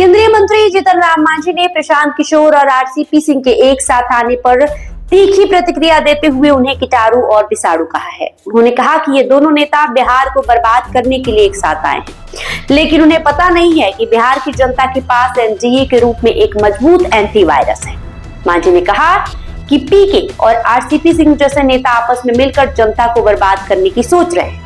केंद्रीय मंत्री जीतन राम मांझी ने प्रशांत किशोर और आरसीपी सिंह के एक साथ आने पर तीखी प्रतिक्रिया देते हुए उन्हें किटारू और बिसाड़ू कहा है। उन्होंने कहा कि ये दोनों नेता बिहार को बर्बाद करने के लिए एक साथ आए हैं, लेकिन उन्हें पता नहीं है कि बिहार की जनता के पास एनडीए के रूप में एक मजबूत एंटीवायरस है। मांझी ने कहा कि पीके और आरसीपी सिंह जैसे नेता आपस में मिलकर जनता को बर्बाद करने की सोच रहे हैं,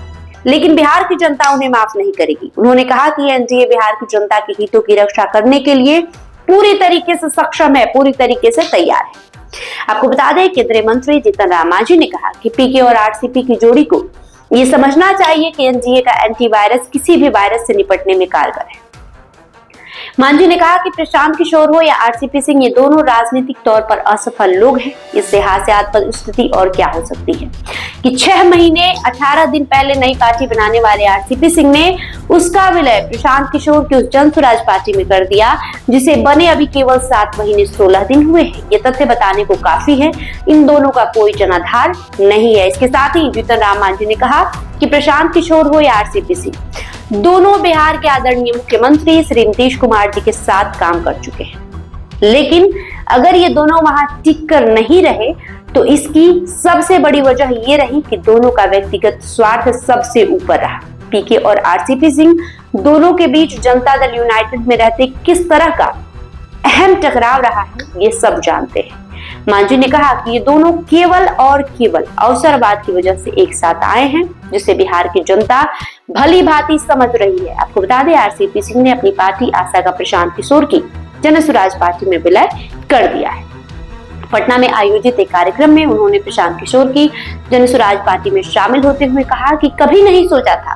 लेकिन बिहार की जनता उन्हें माफ नहीं करेगी। उन्होंने कहा कि एनडीए बिहार की जनता के हितों की रक्षा करने के लिए पूरी तरीके से सक्षम है, पूरी तरीके से तैयार है। आपको बता दें, केंद्रीय मंत्री जीतन राम मांझी ने कहा कि पीके और आरसीपी की जोड़ी को ये समझना चाहिए कि एनडीए का एंटीवायरस किसी भी वायरस से निपटने में कारगर है। मांझी ने कहा कि प्रशांत किशोर हो या आरसीपी सिंह, ये दोनों राजनीतिक तौर पर असफल लोग हैं। इससे हास्यास्पद स्थिति और क्या हो सकती है कि 6 महीने 18 दिन पहले नई पार्टी बनाने वाले आरसीपी सिंह ने उसका विलय प्रशांत किशोर की उस जनसुराज पार्टी में कर दिया, जिसे बने अभी केवल 7 महीने 16 दिन हुए हैं। ये तथ्य बताने को काफी है, इन दोनों का कोई जनाधार नहीं है। इसके साथ ही जीतन राम मांझी ने कहा कि प्रशांत किशोर हो या आरसीपी सिंह, दोनों बिहार के आदरणीय मुख्यमंत्री श्री नीतीश कुमार जी के साथ काम कर चुके हैं, लेकिन अगर ये दोनों वहां टिक कर नहीं रहे तो इसकी सबसे बड़ी वजह ये रही कि दोनों का व्यक्तिगत स्वार्थ सबसे ऊपर रहा। पीके और आरसीपी सिंह दोनों के बीच जनता दल यूनाइटेड में रहते किस तरह का अहम टकराव रहा है, ये सब जानते हैं। मांझी ने कहा कि ये दोनों केवल और केवल अवसरवाद की वजह से एक साथ आए हैं, जिसे बिहार की जनता भली भांति समझ रही है। आपको बता दें, आरसीपी सिंह ने अपनी पार्टी आशा का प्रशांत किशोर की जनसुराज पार्टी में विलय कर दिया है। पटना में आयोजित एक कार्यक्रम में उन्होंने प्रशांत किशोर की जनसुराज पार्टी में शामिल होते हुए कहा कि कभी नहीं सोचा था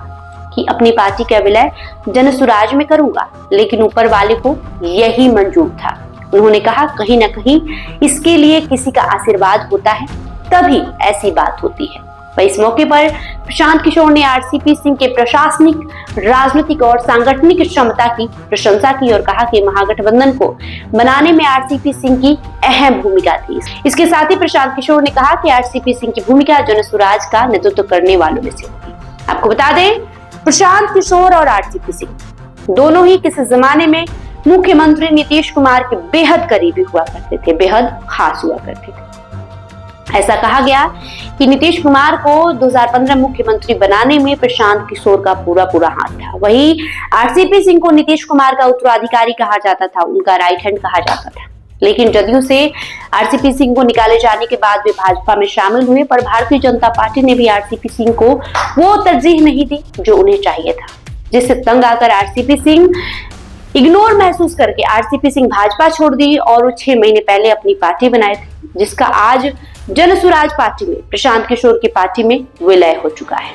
कि अपनी पार्टी का विलय जनसुराज में करूंगा, लेकिन ऊपर वाले को यही मंजूर था। उन्होंने कहा कहीं ना कहीं इसके लिए किसी का आशीर्वाद होता है, तभी ऐसी बात होती है। वही इस मौके पर प्रशांत किशोर ने आरसीपी सिंह के प्रशासनिक, राजनीतिक और सांगठनिक क्षमता की प्रशंसा की और कहा कि महागठबंधन को बनाने में आरसीपी सिंह की अहम भूमिका थी। इसके साथ ही प्रशांत किशोर ने कहा कि आरसीपी सिंह की भूमिका जनसुराज का नेतृत्व करने वालों में से होगी। आपको बता दें, प्रशांत किशोर और आरसीपी सिंह दोनों ही किसी जमाने में मुख्यमंत्री नीतीश कुमार के बेहद करीबी हुआ करते थे, बेहद खास हुआ करते थे। ऐसा कहा गया कि नीतीश कुमार को 2015 मुख्यमंत्री बनाने में प्रशांत किशोर का पूरा हाथ था। वहीं आरसीपी सिंह को नीतीश कुमार का उत्तराधिकारी कहा जाता था, उनका राइट हैंड कहा जाता था। लेकिन जदयू से आरसीपी सिंह को निकाले जाने के बाद वे भाजपा में शामिल हुए, पर भारतीय जनता पार्टी ने भी आरसीपी सिंह को वो तरजीह नहीं दी जो उन्हें चाहिए था, जिससे तंग आकर आरसीपी सिंह इग्नोर महसूस करके आरसीपी सिंह भाजपा छोड़ दी और वो 6 महीने पहले अपनी पार्टी बनाए थे, जिसका आज जनसुराज पार्टी में प्रशांत किशोर की पार्टी में विलय हो चुका है।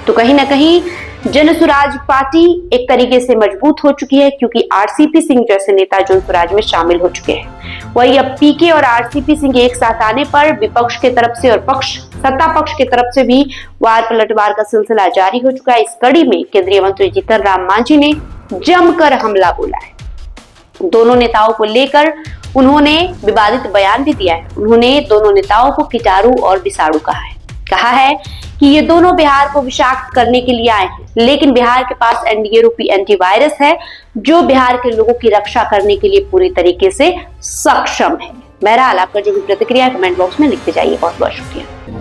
तो कहीं ना कहीं जनसुराज पार्टी एक तरीके से मजबूत हो चुकी है, क्योंकि आरसीपी सिंह जैसे नेता जनसुराज में शामिल हो चुके हैं। वही अब पीके और आरसीपी सिंह एक साथ आने पर विपक्ष के तरफ से और सत्ता पक्ष की तरफ से भी वार पलटवार का सिलसिला जारी हो चुका है। इस कड़ी में केंद्रीय मंत्री जीतन राम मांझी ने जमकर हमला बोला है। दोनों नेताओं को लेकर उन्होंने विवादित बयान भी दिया है। उन्होंने दोनों नेताओं को किटारू और बिसाड़ू कहा है कि ये दोनों बिहार को विषाक्त करने के लिए आए हैं, लेकिन बिहार के पास एनडीए रूपी एंटीवायरस है जो बिहार के लोगों की रक्षा करने के लिए पूरी तरीके से सक्षम है। बहरहाल आपका जो भी प्रतिक्रिया कमेंट बॉक्स में लिखते जाइए। बहुत बहुत शुक्रिया।